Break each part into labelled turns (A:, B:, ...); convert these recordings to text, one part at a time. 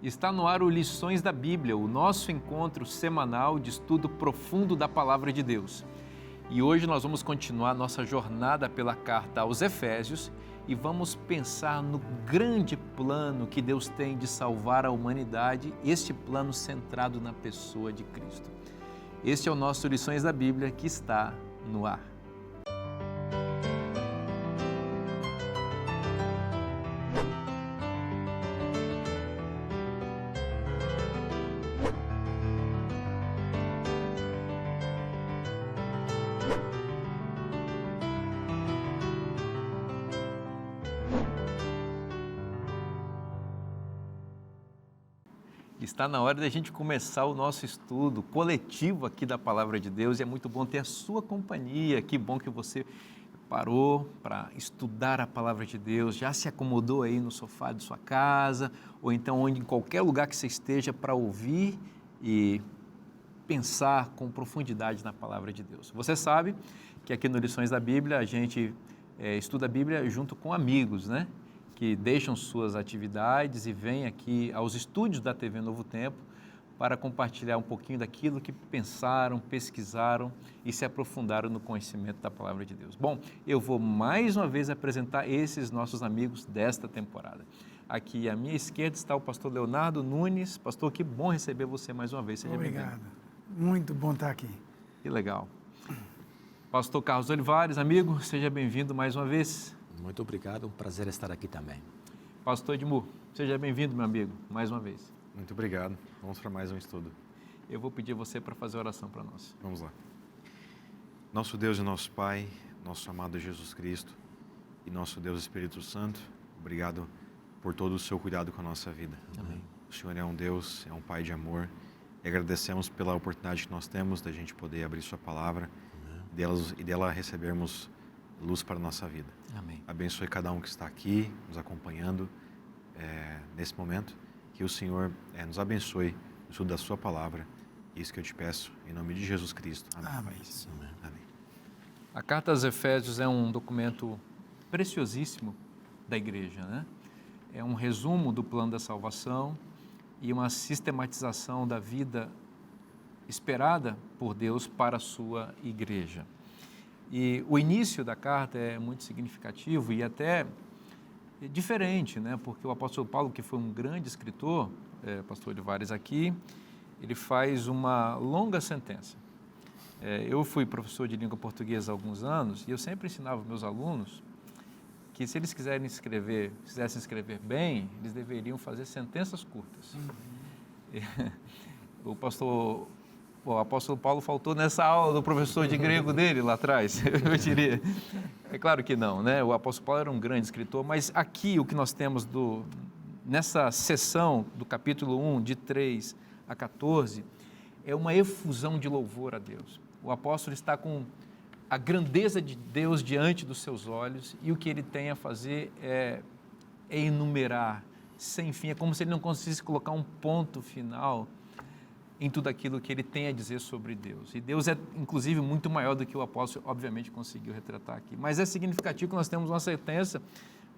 A: Está no ar o Lições da Bíblia, o nosso encontro semanal de estudo profundo da Palavra de Deus. E hoje nós vamos continuar nossa jornada pela carta aos Efésios e vamos pensar no grande plano que Deus tem de salvar a humanidade, este plano centrado na pessoa de Cristo. Este é o nosso Lições da Bíblia que está no ar. Está na hora da gente começar o nosso estudo coletivo aqui da Palavra de Deus e é muito bom ter a sua companhia. Que bom que você parou para estudar a Palavra de Deus, já se acomodou aí no sofá de sua casa ou então em qualquer lugar que você esteja para ouvir e pensar com profundidade na Palavra de Deus. Você sabe que aqui no Lições da Bíblia a gente estuda a Bíblia junto com amigos, né? Que deixam suas atividades e vêm aqui aos estúdios da TV Novo Tempo para compartilhar um pouquinho daquilo que pensaram, pesquisaram e se aprofundaram no conhecimento da Palavra de Deus. Bom, eu vou mais uma vez apresentar esses nossos amigos desta temporada. Aqui à minha esquerda está o pastor Leonardo Nunes. Pastor, que bom receber você mais uma vez. Seja bem-vindo.
B: Obrigado. Muito bom estar aqui.
A: Que legal. Pastor Carlos Olivares, amigo, seja bem-vindo mais uma vez.
C: Muito obrigado, um prazer estar aqui também.
A: Pastor Edmur, seja bem-vindo, meu amigo, mais uma vez.
D: Muito obrigado. Vamos para mais um estudo.
A: Eu vou pedir você para fazer oração para nós.
D: Vamos lá. Nosso Deus e nosso Pai, nosso amado Jesus Cristo e nosso Deus Espírito Santo, obrigado por todo o seu cuidado com a nossa vida.
A: Amém.
D: O Senhor é um Deus, é um Pai de amor e agradecemos pela oportunidade que nós temos da gente poder abrir sua palavra e dela recebermos luz para a nossa vida.
A: Amém.
D: Abençoe cada um que está aqui, nos acompanhando nesse momento. Que o Senhor nos abençoe no estudo da sua palavra. Isso que eu te peço, em nome de Jesus Cristo. Amém.
B: Amém.
D: Amém.
A: A Carta aos Efésios é um documento preciosíssimo da igreja, né? É um resumo do plano da salvação e uma sistematização da vida esperada por Deus para a sua igreja. E o início da carta é muito significativo e até diferente, né? Porque o apóstolo Paulo, que foi um grande escritor, pastor Olivares aqui, ele faz uma longa sentença. Eu fui professor de língua portuguesa há alguns anos e eu sempre ensinava meus alunos que se eles quisessem escrever bem, eles deveriam fazer sentenças curtas. O apóstolo Paulo faltou nessa aula do professor de grego dele lá atrás, eu diria. É claro que não, né? O apóstolo Paulo era um grande escritor, mas aqui o que nós temos nessa seção do capítulo 1, de 3 a 14, é uma efusão de louvor a Deus. O apóstolo está com a grandeza de Deus diante dos seus olhos e o que ele tem a fazer é enumerar sem fim. É como se ele não conseguisse colocar um ponto final em tudo aquilo que ele tem a dizer sobre Deus. E Deus é, inclusive, muito maior do que o apóstolo, obviamente, conseguiu retratar aqui. Mas é significativo que nós temos uma sentença,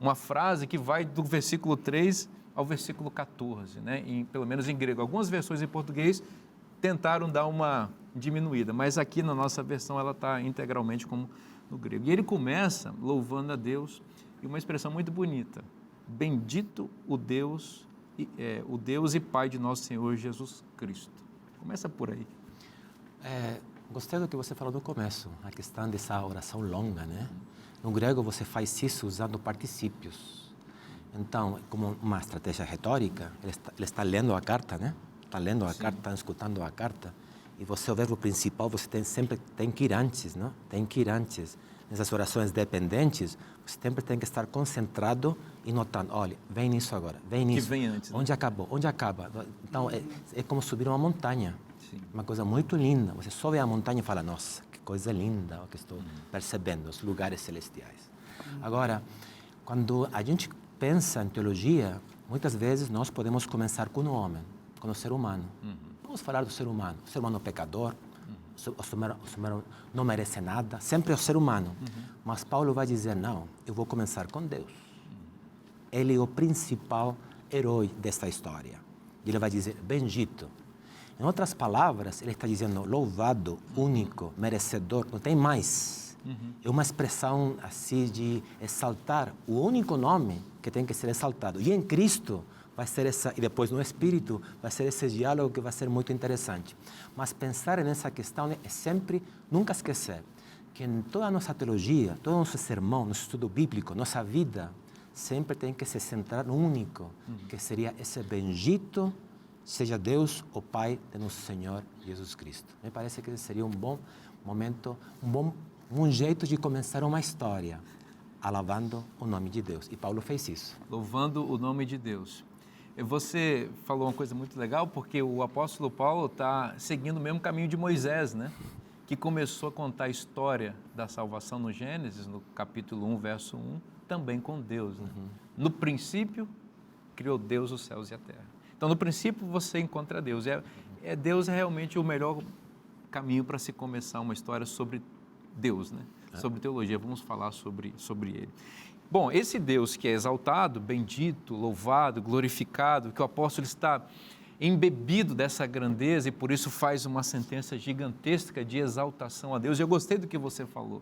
A: uma frase que vai do versículo 3 ao versículo 14, né? Pelo menos em grego. Algumas versões em português tentaram dar uma diminuída, mas aqui na nossa versão ela está integralmente como no grego. E ele começa louvando a Deus e uma expressão muito bonita. Bendito o Deus e Pai de nosso Senhor Jesus Cristo. Começa por aí.
C: Gostei do que você falou no começo, a questão dessa oração longa, né? No grego você faz isso usando particípios. Então, como uma estratégia retórica, ele está lendo a carta, né? Está lendo a carta, está escutando a carta. E você, o verbo principal, você sempre tem que ir antes, não? Tem que ir antes. Nessas orações dependentes, você sempre tem que estar concentrado e notando, olha, vem nisso agora, vem nisso.
A: Que vem antes.
C: Onde acabou? Onde acaba? Então, é como subir uma montanha.
A: Sim.
C: Uma coisa muito linda. Você sobe a montanha e fala, nossa, que coisa linda o que estou percebendo, os lugares celestiais. Agora, quando a gente pensa em teologia, muitas vezes nós podemos começar com o homem, com o ser humano. Vamos falar do ser humano pecador, o ser humano não merece nada, sempre é o ser humano. Mas Paulo vai dizer, não, eu vou começar com Deus. Ele é o principal herói desta história. E ele vai dizer bendito. Em outras palavras, ele está dizendo louvado, único, merecedor, não tem mais. É uma expressão assim de exaltar o único nome que tem que ser exaltado. E em Cristo vai ser essa, e depois no Espírito, vai ser esse diálogo que vai ser muito interessante. Mas pensar nessa questão é sempre, nunca esquecer, que em toda a nossa teologia, todo o nosso sermão, nosso estudo bíblico, nossa vida, sempre tem que se centrar no único, que seria esse bendito, seja Deus, o Pai de nosso Senhor Jesus Cristo. Me parece que esse seria um bom momento, um jeito de começar uma história, alabando o nome de Deus. E Paulo fez isso.
A: Louvando o nome de Deus. Você falou uma coisa muito legal, porque o apóstolo Paulo está seguindo o mesmo caminho de Moisés, né? Que começou a contar a história da salvação no Gênesis, no capítulo 1, verso 1, também com Deus. Né? No princípio, criou Deus os céus e a terra. Então, no princípio, você encontra Deus. Deus é realmente o melhor caminho para se começar uma história sobre Deus, né? Sobre teologia. Vamos falar sobre ele. Bom, esse Deus que é exaltado, bendito, louvado, glorificado, que o apóstolo está embebido dessa grandeza e por isso faz uma sentença gigantesca de exaltação a Deus. Eu gostei do que você falou,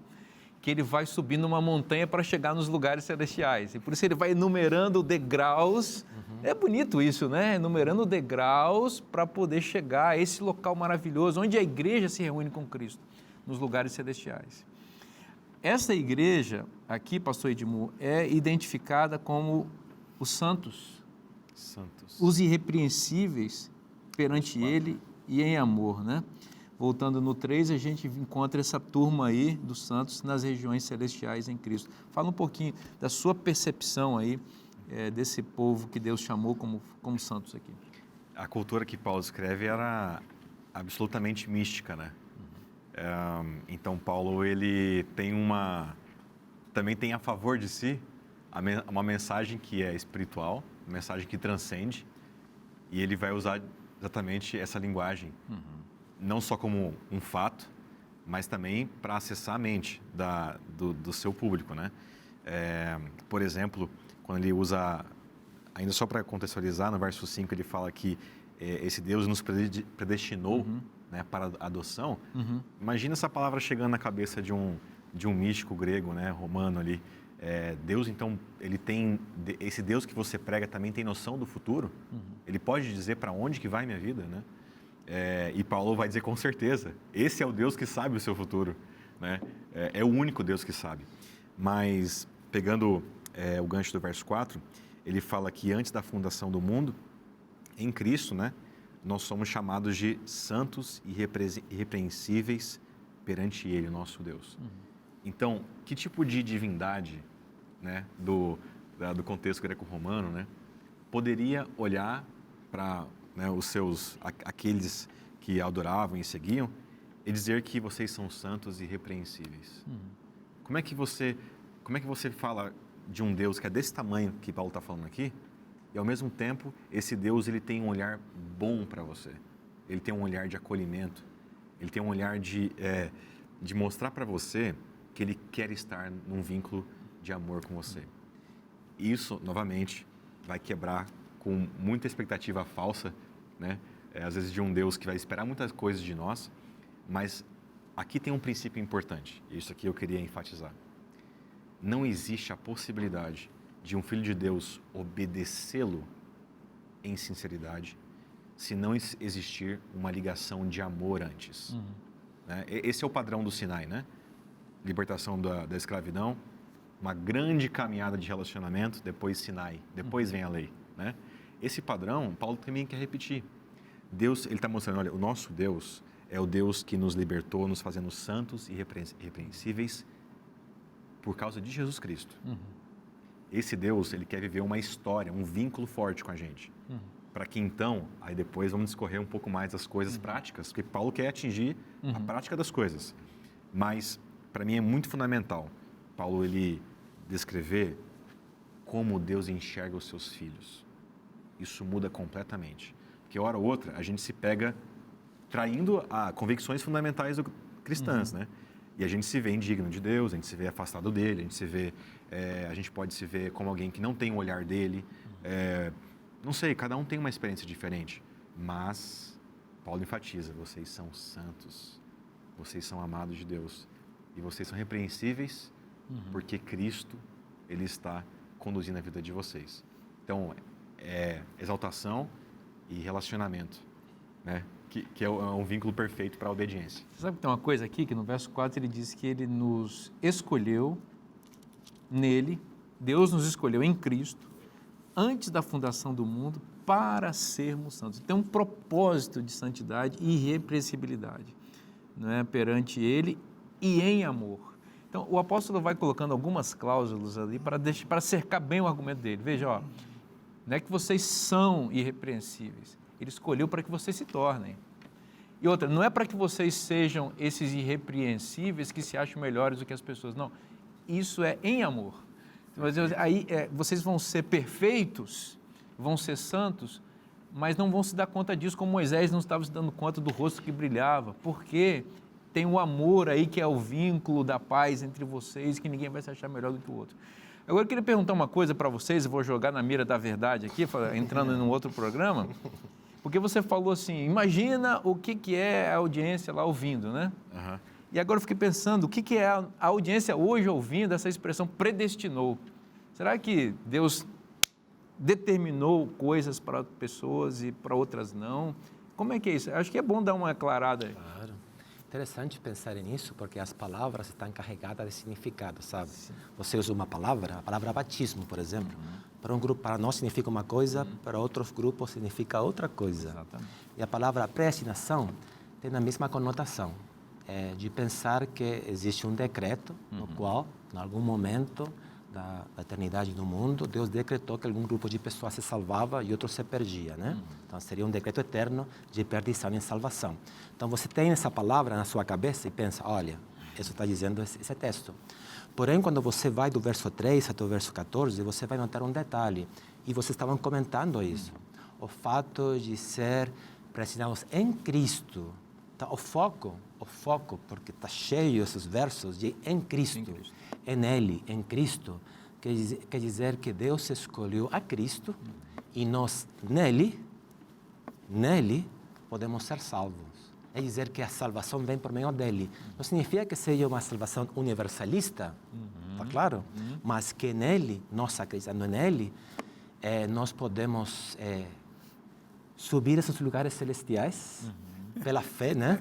A: que ele vai subir numa montanha para chegar nos lugares celestiais. E por isso ele vai enumerando degraus. É bonito isso, né? Enumerando degraus para poder chegar a esse local maravilhoso, onde a igreja se reúne com Cristo, nos lugares celestiais. Essa igreja aqui, pastor Edmur, é identificada como os santos, os irrepreensíveis perante ele e em amor, né? Voltando no 3, a gente encontra essa turma aí dos santos nas regiões celestiais em Cristo. Fala um pouquinho da sua percepção aí desse povo que Deus chamou como santos aqui.
D: A cultura que Paulo escreve era absolutamente mística, né? Então Paulo ele também tem a favor de si uma mensagem que é espiritual, uma mensagem que transcende, e ele vai usar exatamente essa linguagem, não só como um fato, mas também para acessar a mente do seu público, né? Por exemplo, quando ele usa, ainda só para contextualizar, no verso 5 ele fala que esse Deus nos predestinou, né, para a adoção. Imagina essa palavra chegando na cabeça de um místico grego, né, romano ali. Deus, então, ele tem, esse Deus que você prega também tem noção do futuro? Ele pode dizer para onde que vai minha vida, né? E Paulo vai dizer com certeza, esse é o Deus que sabe o seu futuro, né? É o único Deus que sabe. Mas, pegando o gancho do verso 4, ele fala que antes da fundação do mundo, em Cristo, né, nós somos chamados de santos e irrepreensíveis perante Ele, nosso Deus. Então, que tipo de divindade, né, do contexto greco-romano, né, poderia olhar para, né, aqueles que adoravam e seguiam e dizer que vocês são santos e irrepreensíveis? Como é que você fala de um Deus que é desse tamanho que Paulo está falando aqui? E, ao mesmo tempo, esse Deus ele tem um olhar bom para você. Ele tem um olhar de acolhimento. Ele tem um olhar de mostrar para você que Ele quer estar num vínculo de amor com você. Isso, novamente, vai quebrar com muita expectativa falsa, né? Às vezes de um Deus que vai esperar muitas coisas de nós, mas aqui tem um princípio importante. Isso aqui eu queria enfatizar. Não existe a possibilidade de um filho de Deus obedecê-lo em sinceridade, se não existir uma ligação de amor antes. Né? Esse é o padrão do Sinai, né? Libertação da escravidão, uma grande caminhada de relacionamento, depois Sinai, depois vem a lei, né? Esse padrão, Paulo também quer repetir. Deus, ele está mostrando, olha, o nosso Deus é o Deus que nos libertou, nos fazendo santos e irrepreensíveis por causa de Jesus Cristo. Esse Deus, ele quer viver uma história, um vínculo forte com a gente. Para que então, aí depois vamos discorrer um pouco mais das coisas práticas, porque Paulo quer atingir a prática das coisas. Mas, para mim, é muito fundamental Paulo, ele descrever como Deus enxerga os seus filhos. Isso muda completamente. Porque, hora ou outra, a gente se pega traindo a convicções fundamentais cristãs, né? E a gente se vê indigno de Deus, a gente se vê afastado dele, a gente pode se ver como alguém que não tem o olhar dele, Não sei, cada um tem uma experiência diferente, mas Paulo enfatiza, vocês são santos, vocês são amados de Deus e vocês são repreensíveis porque Cristo, Ele está conduzindo a vida de vocês. Então, é exaltação e relacionamento, né? Que é um vínculo perfeito para a obediência.
A: Você sabe que tem uma coisa aqui, que no verso 4 ele diz que ele nos escolheu nele, Deus nos escolheu em Cristo, antes da fundação do mundo, para sermos santos. Tem um propósito de santidade e irrepreensibilidade, né, perante Ele e em amor. Então, o apóstolo vai colocando algumas cláusulas ali para cercar bem o argumento dele. Veja, ó, não é que vocês são irrepreensíveis, Ele escolheu para que vocês se tornem. E outra, não é para que vocês sejam esses irrepreensíveis que se acham melhores do que as pessoas, não. Isso é em amor. Aí vocês vão ser perfeitos, vão ser santos, mas não vão se dar conta disso, como Moisés não estava se dando conta do rosto que brilhava, porque tem o amor aí que é o vínculo da paz entre vocês, que ninguém vai se achar melhor do que o outro. Agora eu queria perguntar uma coisa para vocês, eu vou jogar na mira da verdade aqui, entrando em um outro programa, porque você falou assim, imagina o que é a audiência lá ouvindo, né?
D: Uhum.
A: E agora eu fiquei pensando, o que é a audiência hoje ouvindo essa expressão predestinou? Será que Deus determinou coisas para pessoas e para outras não? Como é que é isso? Acho que é bom dar uma aclarada aí.
C: Claro. Interessante pensar nisso, porque as palavras estão carregadas de significado, sabe? Sim. Você usa uma palavra, a palavra batismo, por exemplo. Para um grupo, para nós significa uma coisa, para outros grupos significa outra coisa.
A: Exatamente.
C: E a palavra predestinação tem a mesma conotação, de pensar que existe um decreto no qual, em algum momento da eternidade do mundo, Deus decretou que algum grupo de pessoas se salvava e outro se perdia, né? Então seria um decreto eterno de perdição e salvação. Então você tem essa palavra na sua cabeça e pensa, olha, isso está dizendo esse texto. Porém, quando você vai do verso 3 até o verso 14, você vai notar um detalhe, e vocês estavam comentando isso, o fato de ser predestinados em Cristo. Então, o foco, porque está cheio esses versos de em Cristo, nele, em Cristo, quer dizer que Deus escolheu a Cristo e nós, nele, podemos ser salvos. É dizer que a salvação vem por meio dele. Não significa que seja uma salvação universalista, está claro? Mas que nele, nós acreditando nele, nós podemos subir esses lugares celestiais, pela fé, né?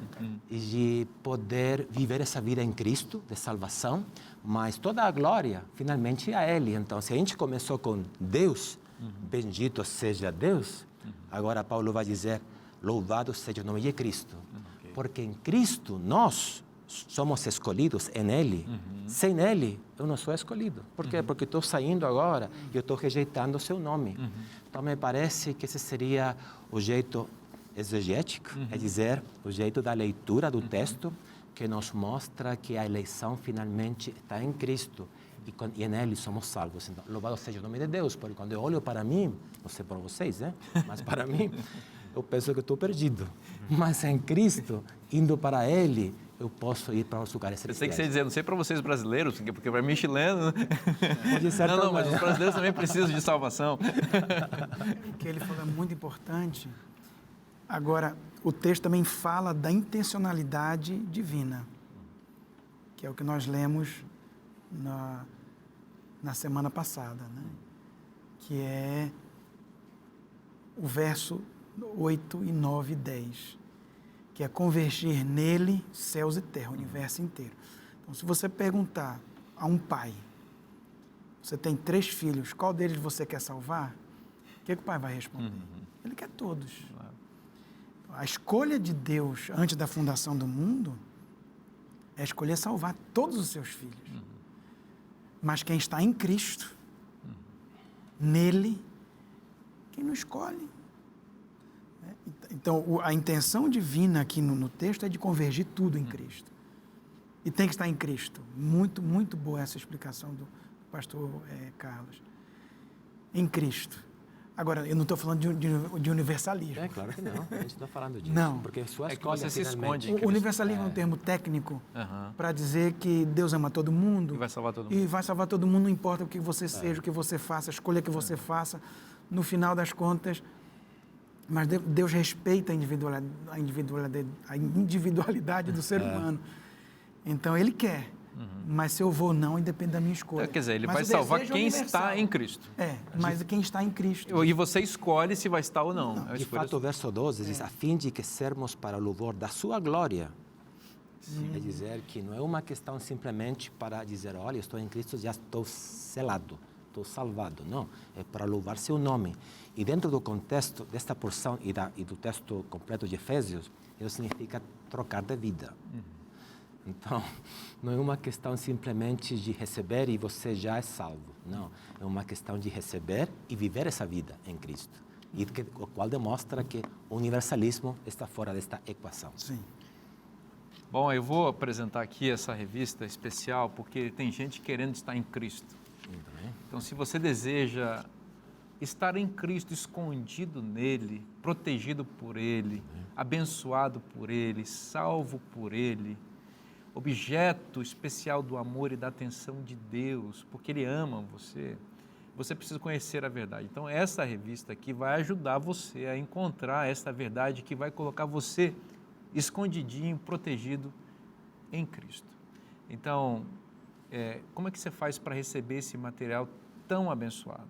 C: E de poder viver essa vida em Cristo, de salvação, mas toda a glória, finalmente, é a Ele. Então, se a gente começou com Deus, bendito seja Deus, agora Paulo vai dizer, louvado seja o nome de Cristo. Porque em Cristo nós somos escolhidos em Ele. Sem Ele, eu não sou escolhido. Por quê? Porque estou saindo agora e eu estou rejeitando o seu nome. Então, me parece que esse seria o jeito exegético, é dizer, o jeito da leitura do texto, que nos mostra que a eleição finalmente está em Cristo e nele somos salvos. Então, louvado seja o nome de Deus, porque quando eu olho para mim, não sei para vocês, né? Mas para mim, eu penso que estou perdido. Mas em Cristo, indo para Ele, eu posso ir para os lugares celestiais.
A: Pensei que você ia dizer, não sei para vocês brasileiros, porque para mim chileno...
C: Pode ser
A: não, mas os brasileiros também precisam de salvação.
B: O que ele falou é muito importante. Agora, o texto também fala da intencionalidade divina, que é o que nós lemos na semana passada, né? Que é o verso 8 e 9 e 10, que é convergir nele céus e terra, o universo inteiro. Então, se você perguntar a um pai, você tem 3 filhos, qual deles você quer salvar? O que o pai vai responder? Ele quer todos. A escolha de Deus antes da fundação do mundo é escolher salvar todos os seus filhos. Mas quem está em Cristo, nele, quem não escolhe. Então, a intenção divina aqui no texto é de convergir tudo em Cristo. E tem que estar em Cristo. Muito, muito boa essa explicação do pastor Carlos. Em Cristo. Agora, eu não estou falando de universalismo.
C: É claro que não, a gente está falando disso.
B: Não.
C: Porque sua
A: É que você se esconde.
B: O universalismo é um termo técnico para dizer que Deus ama todo mundo.
A: E vai salvar todo mundo.
B: E vai salvar todo mundo, não importa o que você seja, o que você faça, a escolha que você faça. no final das contas, mas Deus respeita a individualidade do ser humano. Então, Ele quer. Mas se eu vou ou não, depende da minha escolha.
A: Quer dizer, Ele
B: Mas
A: vai
B: o
A: salvar
B: desejo é
A: quem
B: universal.
A: está em Cristo.
B: Mas quem está em Cristo.
A: E você escolhe se vai estar ou não. É uma
C: De
A: escolha
C: fato, o verso 12 diz, a fim de que sermos para o louvor da sua glória. É dizer que não é uma questão simplesmente para dizer, olha, estou em Cristo, já estou selado, estou salvado. Não, é para louvar seu nome. E dentro do contexto desta porção e do texto completo de Efésios, isso significa trocar de vida. Então, não é uma questão simplesmente de receber e você já é salvo. Não, é uma questão de receber e viver essa vida em Cristo. E o qual demonstra que o universalismo está fora desta equação.
B: Sim.
A: Bom, eu vou apresentar aqui essa revista especial porque tem gente querendo estar em Cristo. Então, se você deseja estar em Cristo, escondido nele, protegido por Ele, abençoado por Ele, salvo por Ele, objeto especial do amor e da atenção de Deus, porque Ele ama você, você precisa conhecer a verdade. Então, essa revista aqui vai ajudar você a encontrar essa verdade que vai colocar você escondidinho, protegido em Cristo. Então, como é que você faz para receber esse material tão abençoado?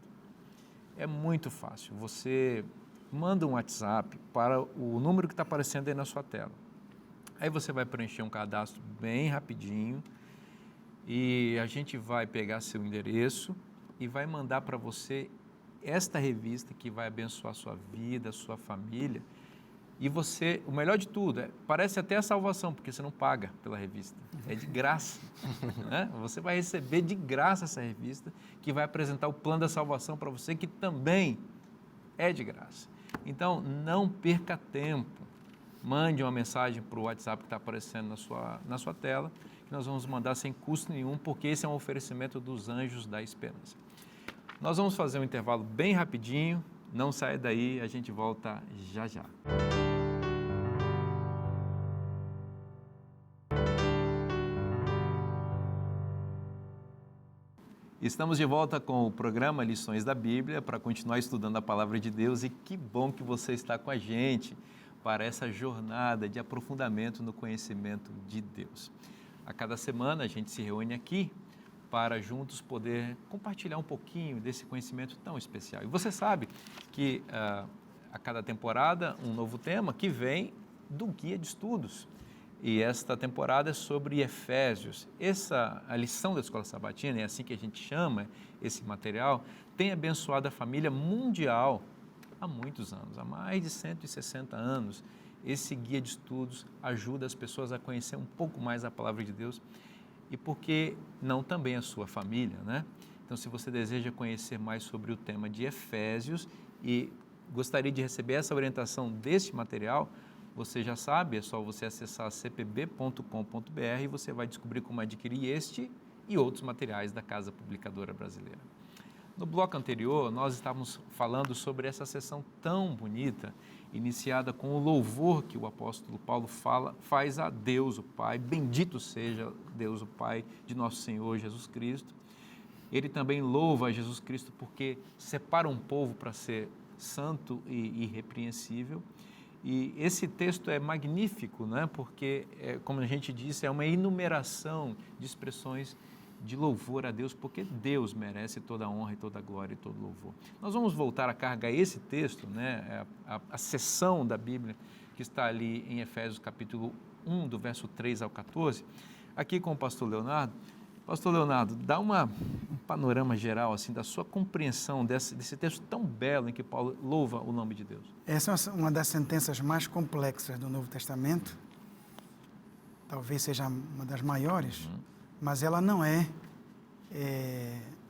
A: É muito fácil. Você manda um WhatsApp para o número que está aparecendo aí na sua tela. Aí você vai preencher um cadastro bem rapidinho e a gente vai pegar seu endereço e vai mandar para você esta revista que vai abençoar a sua vida, a sua família. E você, o melhor de tudo, parece até a salvação, porque você não paga pela revista, é de graça. Né? Você vai receber de graça essa revista, que vai apresentar o plano da salvação para você, que também é de graça. Então, não perca tempo. Mande uma mensagem para o WhatsApp que está aparecendo na sua tela, que nós vamos mandar sem custo nenhum, porque esse é um oferecimento dos Anjos da Esperança. Nós vamos fazer um intervalo bem rapidinho, não saia daí, a gente volta já já. Estamos de volta com o programa Lições da Bíblia para continuar estudando a Palavra de Deus e que bom que você está com a gente para essa jornada de aprofundamento no conhecimento de Deus. A cada semana a gente se reúne aqui para juntos poder compartilhar um pouquinho desse conhecimento tão especial. E você sabe que a cada temporada um novo tema que vem do guia de estudos. E esta temporada é sobre Efésios. A lição da Escola Sabatina, é assim que a gente chama esse material, tem abençoado a família mundial há muitos anos, há mais de 160 anos. Esse guia de estudos ajuda as pessoas a conhecer um pouco mais a Palavra de Deus e por que não também a sua família, né? Então, se você deseja conhecer mais sobre o tema de Efésios e gostaria de receber essa orientação deste material, você já sabe, é só você acessar cpb.com.br e você vai descobrir como adquirir este e outros materiais da Casa Publicadora Brasileira. No bloco anterior, nós estávamos falando sobre essa sessão tão bonita, iniciada com o louvor que o apóstolo Paulo faz a Deus o Pai, bendito seja Deus o Pai de nosso Senhor Jesus Cristo. Ele também louva a Jesus Cristo porque separa um povo para ser santo e irrepreensível. E esse texto é magnífico, né? Porque, como a gente disse, é uma enumeração de expressões de louvor a Deus, porque Deus merece toda a honra e toda a glória e todo louvor. Nós vamos voltar a carregar esse texto, né? A seção da Bíblia que está ali em Efésios capítulo 1, do verso 3 ao 14, aqui com o pastor Leonardo. Pastor Leonardo, dá um panorama geral assim, da sua compreensão desse texto tão belo em que Paulo louva o nome de Deus.
B: Essa é uma das sentenças mais complexas do Novo Testamento, talvez seja uma das maiores, mas ela não é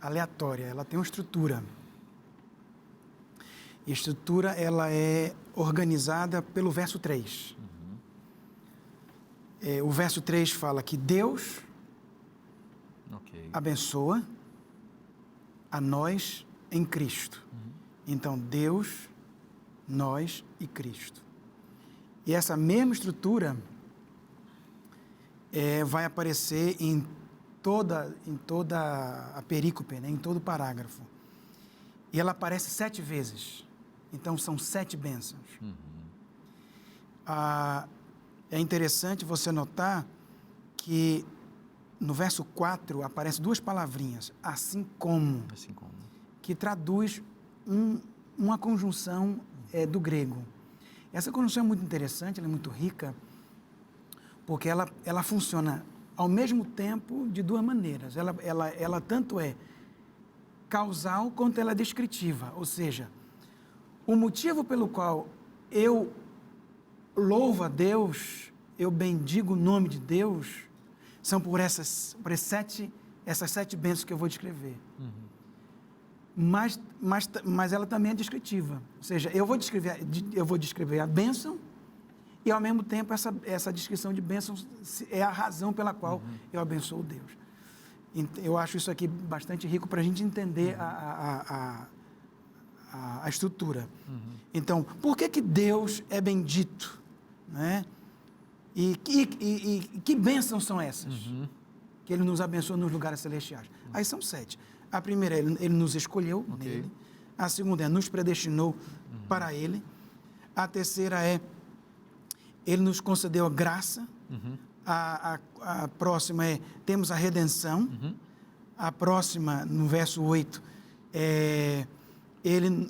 B: aleatória, ela tem uma estrutura. E a estrutura ela é organizada pelo verso 3. O verso 3 fala que Deus abençoa a nós em Cristo. Então, Deus, nós e Cristo. E essa mesma estrutura vai aparecer em toda a perícope, né? Em todo o parágrafo. E ela aparece 7 vezes. Então, são 7 bênçãos. É interessante você notar que no verso 4 aparecem 2 palavrinhas, assim como, que traduz uma conjunção do grego. Essa conjunção é muito interessante, ela é muito rica, porque ela funciona ao mesmo tempo de 2 maneiras. Ela tanto é causal quanto ela é descritiva, ou seja, o motivo pelo qual eu louvo a Deus, eu bendigo o nome de Deus, são por essas 7 bênçãos que eu vou descrever. Mas ela também é descritiva. Ou seja, eu vou descrever a bênção e, ao mesmo tempo, essa descrição de bênçãos é a razão pela qual eu abençoo Deus. Eu acho isso aqui bastante rico para a gente entender a estrutura. Então, por que Deus é bendito? Né? E que bênçãos são essas? Que Ele nos abençoa nos lugares celestiais. Aí são 7. A primeira, Ele nos escolheu nele. A segunda nos predestinou para Ele. A terceira Ele nos concedeu a graça. A próxima temos a redenção. A próxima, no verso 8,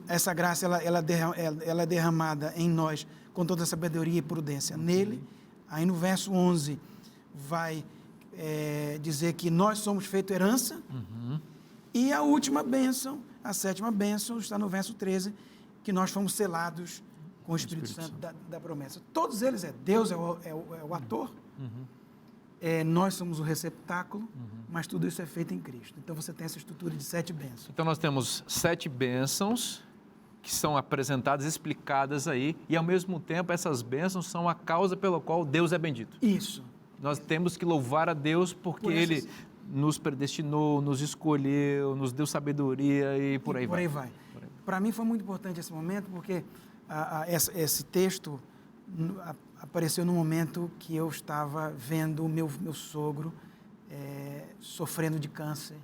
B: essa graça ela é derramada em nós com toda a sabedoria e prudência nele. Aí no verso 11 vai dizer que nós somos feito herança. E a última bênção, a 7ª bênção, está no verso 13, que nós fomos selados com o Espírito Santo da promessa. Todos eles Deus é o ator, nós somos o receptáculo, mas tudo isso é feito em Cristo. Então você tem essa estrutura de 7 bênçãos.
A: Então nós temos 7 bênçãos que são apresentadas, explicadas aí, e ao mesmo tempo essas bênçãos são a causa pela qual Deus é bendito.
B: Isso.
A: Nós temos que louvar a Deus porque Ele nos predestinou, nos escolheu, nos deu sabedoria e por aí vai.
B: Para mim foi muito importante esse momento porque esse texto apareceu no momento que eu estava vendo o meu sogro sofrendo de câncer,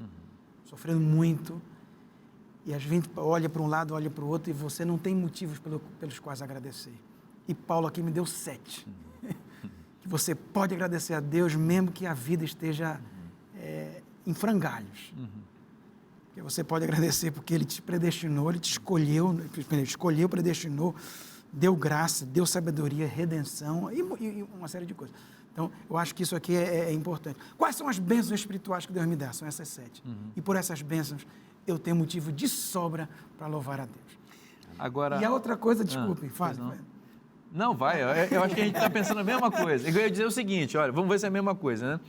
B: sofrendo muito. E a gente olha para um lado, olha para o outro e você não tem motivos pelos quais agradecer. E Paulo aqui me deu 7. Que você pode agradecer a Deus mesmo que a vida esteja em frangalhos. Que você pode agradecer porque Ele te predestinou, Ele te escolheu, predestinou, deu graça, deu sabedoria, redenção e uma série de coisas. Então, eu acho que isso aqui é importante. Quais são as bênçãos espirituais que Deus me dá? São essas 7. E por essas bênçãos, eu tenho motivo de sobra para louvar a Deus.
A: Agora,
B: e a outra coisa, desculpe, fale.
A: Não, vai. Eu acho que a gente está pensando a mesma coisa. Eu ia dizer o seguinte, olha, vamos ver se é a mesma coisa, né?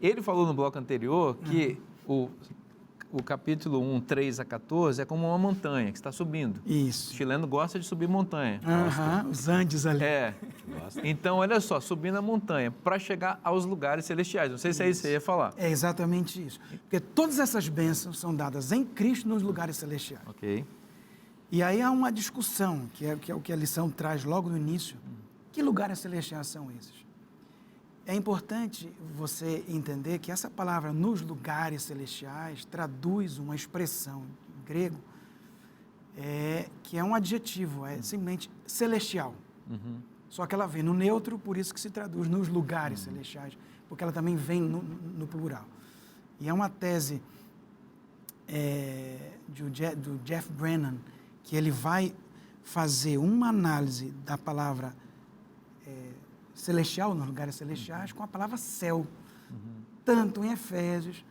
A: Ele falou no bloco anterior que o capítulo 1, 3 a 14 é como uma montanha que está subindo.
B: Isso.
A: O chileno gosta de subir montanha.
B: Os Andes ali.
A: Então, olha só, subindo a montanha para chegar aos lugares celestiais. Não sei se é isso que você ia falar.
B: É exatamente isso. Porque todas essas bênçãos são dadas em Cristo nos lugares celestiais.
A: Ok.
B: E aí há uma discussão, que é o que a lição traz logo no início. Que lugares celestiais são esses? É importante você entender que essa palavra nos lugares celestiais traduz uma expressão em grego que é um adjetivo, é simplesmente celestial. Só que ela vem no neutro, por isso que se traduz nos lugares celestiais, porque ela também vem no plural. E é uma tese do Jeff Brennan, que ele vai fazer uma análise da palavra celestial, nos lugares celestiais, com a palavra céu. Tanto em Efésios,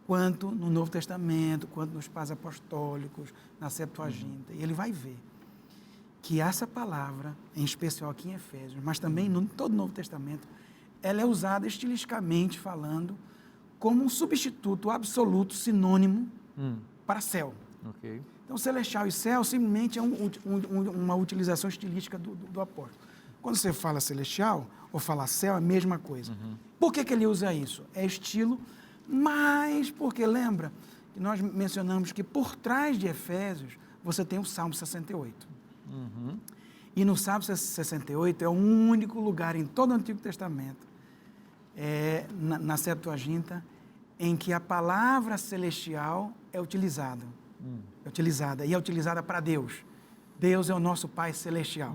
B: quanto no Novo Testamento, quanto nos Pais Apostólicos, na Septuaginta. E ele vai ver que essa palavra, em especial aqui em Efésios, mas também em todo o Novo Testamento, ela é usada estilisticamente falando como um substituto absoluto, sinônimo para céu.
A: Ok.
B: Então, celestial e céu simplesmente é uma utilização estilística do apóstolo. Quando você fala celestial ou fala céu, é a mesma coisa. Por que ele usa isso? É estilo, mas porque lembra que nós mencionamos que por trás de Efésios você tem o Salmo 68. E no Salmo 68 é o único lugar em todo o Antigo Testamento, na Septuaginta, em que a palavra celestial é utilizada. É utilizada, e é utilizada para Deus. Deus é o nosso Pai Celestial.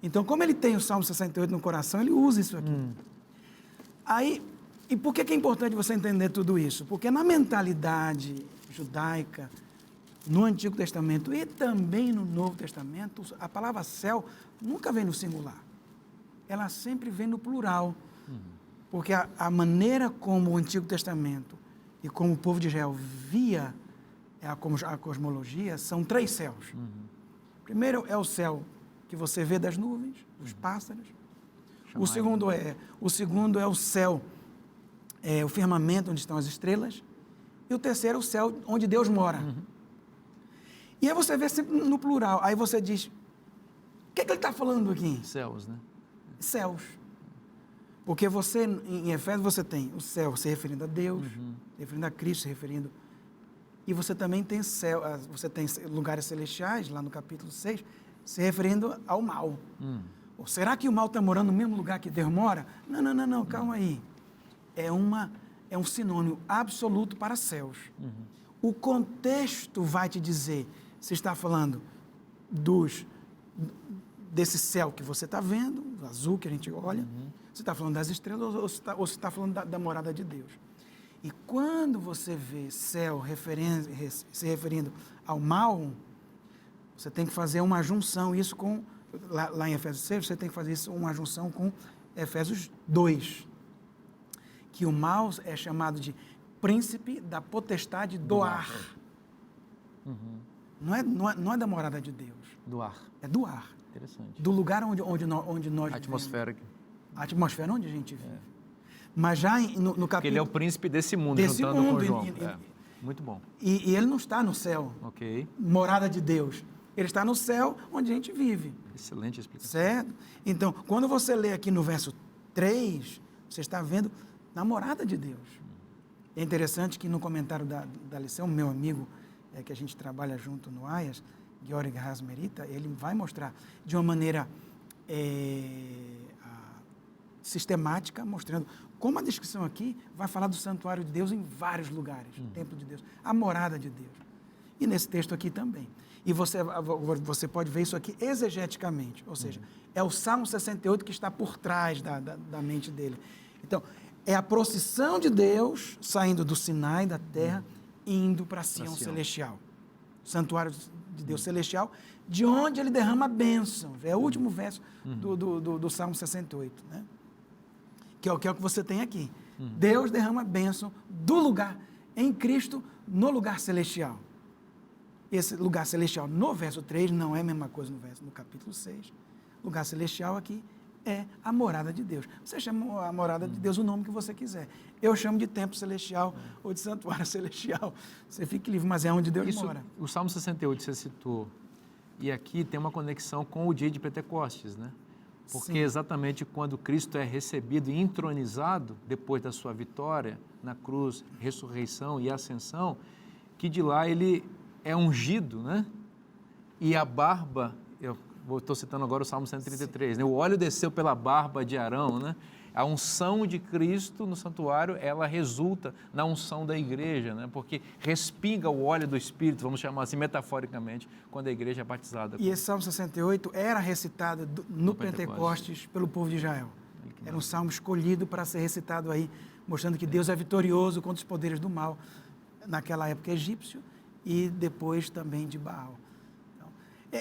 B: Então, como ele tem o Salmo 68 no coração, ele usa isso aqui. Aí, e por que é importante você entender tudo isso? Porque na mentalidade judaica, no Antigo Testamento e também no Novo Testamento, a palavra céu nunca vem no singular. Ela sempre vem no plural. Porque a maneira como o Antigo Testamento e como o povo de Israel via a cosmologia são 3 céus. Primeiro é o céu que você vê das nuvens, dos pássaros. O segundo é o céu, o firmamento onde estão as estrelas. E o terceiro é o céu onde Deus mora. E aí você vê sempre no plural. Aí você diz, o que ele está falando aqui?
A: Céus, né?
B: Céus. Porque você, em Efésios, você tem o céu se referindo a Deus, se referindo a Cristo, se referindo... E você também tem céu, você tem lugares celestiais, lá no capítulo 6, se referindo ao mal. Ou será que o mal está morando no mesmo lugar que Deus mora? Não, calma aí. É um sinônimo absoluto para céus. O contexto vai te dizer se está falando desse céu que você está vendo, o azul que a gente olha, se está falando das estrelas ou se está falando da morada de Deus. E quando você vê céu se referindo ao mal, você tem que fazer uma junção, isso com, lá em Efésios 6, você tem que fazer isso, uma junção com Efésios 2, que o mal é chamado de príncipe da potestade do ar. Não é da morada de Deus.
A: Do ar.
B: É do ar.
A: Interessante.
B: Do lugar onde nós
A: A atmosfera.
B: A atmosfera onde a gente vive. Mas já no capítulo...
A: Porque ele é o príncipe desse mundo, juntando com João. Muito bom.
B: E ele não está no céu, morada de Deus. Ele está no céu onde a gente vive.
A: Excelente explicação.
B: Certo? Então, quando você lê aqui no verso 3, você está vendo na morada de Deus. É interessante que no comentário da lição, meu amigo, que a gente trabalha junto no AIAS, Georg Hasmerita, ele vai mostrar de uma maneira sistemática, mostrando como a descrição aqui vai falar do santuário de Deus em vários lugares, o templo de Deus, a morada de Deus. E nesse texto aqui também. E você pode ver isso aqui exegeticamente, ou seja, é o Salmo 68 que está por trás da mente dele. Então, é a procissão de Deus saindo do Sinai, da terra, indo para Sião Celestial. Santuário de Deus Celestial, de onde ele derrama a bênção. É o último verso do Salmo 68, né? Que é o que você tem aqui. Deus derrama a bênção do lugar, em Cristo, no lugar celestial. Esse lugar celestial no verso 3 não é a mesma coisa no capítulo 6. Lugar celestial aqui é a morada de Deus. Você chama a morada de Deus o nome que você quiser. Eu chamo de templo celestial ou de santuário celestial. Você fica livre, mas é onde Deus mora.
A: O Salmo 68 você citou, e aqui tem uma conexão com o dia de Pentecostes, né? Porque exatamente quando Cristo é recebido e entronizado, depois da sua vitória na cruz, ressurreição e ascensão, que de lá ele é ungido, né? E a barba, eu estou citando agora o Salmo 133, né? O óleo desceu pela barba de Arão, né? A unção de Cristo no santuário, ela resulta na unção da igreja, né? Porque respinga o óleo do Espírito, vamos chamar assim metaforicamente, quando a igreja é batizada.
B: E esse Salmo 68 era recitado no Pentecostes pelo povo de Israel. Era um salmo escolhido para ser recitado aí, mostrando que Deus é vitorioso contra os poderes do mal, naquela época egípcio e depois também de Baal.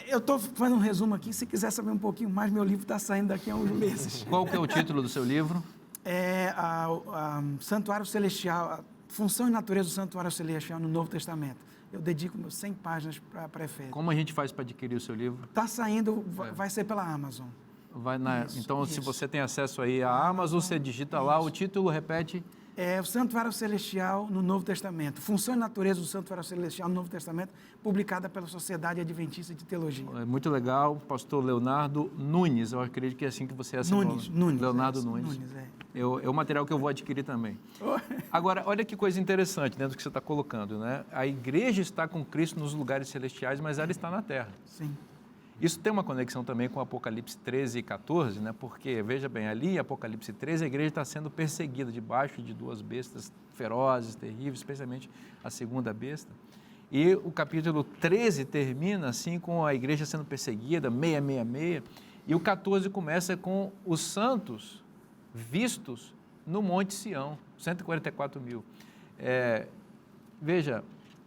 B: Eu estou fazendo um resumo aqui, se quiser saber um pouquinho mais, meu livro está saindo daqui a uns meses.
A: Qual que é o título do seu livro?
B: É Santuário Celestial, a função e natureza do Santuário Celestial no Novo Testamento. Eu dedico 100 páginas para Efésios.
A: Como a gente faz para adquirir o seu livro?
B: Está saindo, vai ser pela Amazon.
A: Então, se você tem acesso aí à Amazon, você digita lá, o título, repete...
B: É o Santuário Celestial no Novo Testamento. Função e natureza do Santuário Celestial no Novo Testamento, publicada pela Sociedade Adventista de Teologia.
A: Muito legal, pastor Leonardo Nunes, eu acredito que é assim que você assinou.
B: Nunes.
A: Leonardo Nunes. É o material que eu vou adquirir também. Agora, olha que coisa interessante dentro do que você está colocando, né? A igreja está com Cristo nos lugares celestiais, mas ela está na terra.
B: Sim.
A: Isso tem uma conexão também com Apocalipse 13 e 14, né? Porque, veja bem, ali em Apocalipse 13, a igreja está sendo perseguida debaixo de 2 bestas ferozes, terríveis, especialmente a segunda besta. E o capítulo 13 termina assim com a igreja sendo perseguida, 666, e o 14 começa com os santos vistos no Monte Sião, 144 mil. Veja,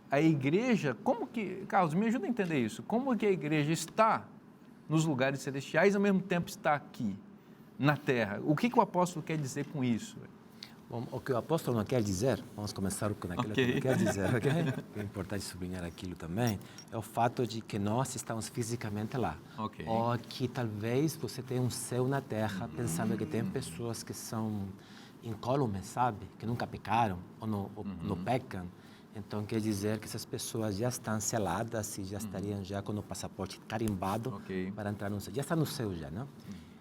A: a igreja, como que, Carlos, me ajuda a entender isso, como que a igreja está nos lugares celestiais e ao mesmo tempo está aqui, na terra? O que o apóstolo quer dizer com isso?
C: Bom, o que o apóstolo não quer dizer, vamos começar com aquilo que ele quer dizer, ok? É importante sublinhar aquilo também, é o fato de que nós estamos fisicamente lá. Ou que talvez você tenha um céu na terra, pensando que tem pessoas que são incólumes, sabe? Que nunca pecaram ou não pecam. Então, quer dizer que essas pessoas já estão seladas e já estariam já com o passaporte carimbado para entrar no céu. Já está no céu já, não?